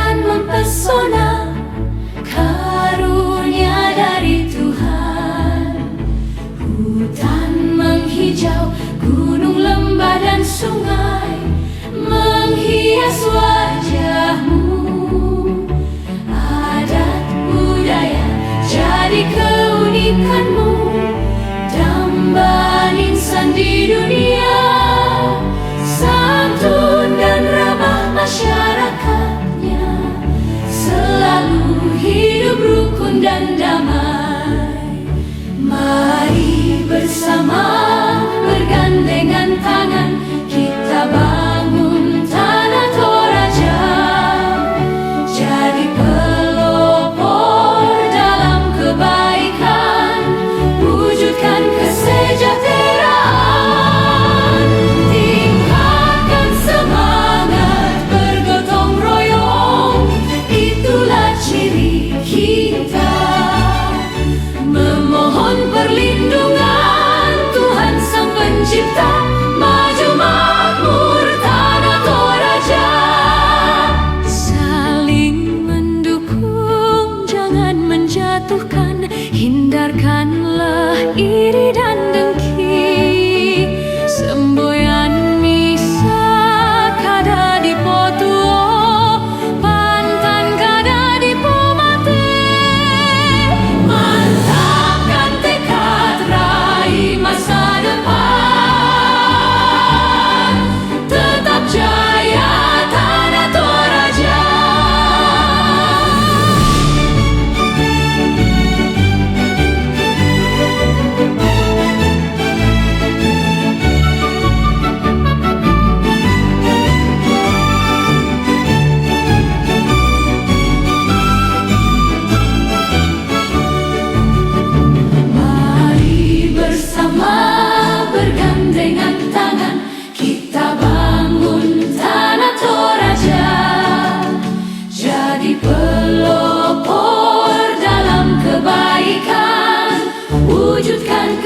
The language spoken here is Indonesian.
dan mempesona, karunia dari Tuhan. Hutan menghijau, gunung, lembah dan sungai menghias wajahmu. Adat budaya jadi keunikanmu, dambaan insan di dunia. Santun dan ramah masyarakatnya, selalu hidup rukun dan damai. Mari bersama bergandengan tangan, kita bangun tanah Toraja, jadi pelopor dalam kebaikan, wujudkan kesejahteraan. Tingkatkan semangat bergotong royong, itulah ciri kita. Memohon perlindungan Tuhan Sang Pencipta, maju makmur tanah Toraja. Saling mendukung, jangan menjatuhkan, hindarkanlah iri dan dengki. Semboyan misa kada di potuo, pantan kada di pomate. Mantapkan tekad, raih masa depan, tetap jaya tanah Toraja. Mari bersama bergandengan tangan, kita bangun tanah Toraja, jadi pelopor dalam kebaikan, wujudkan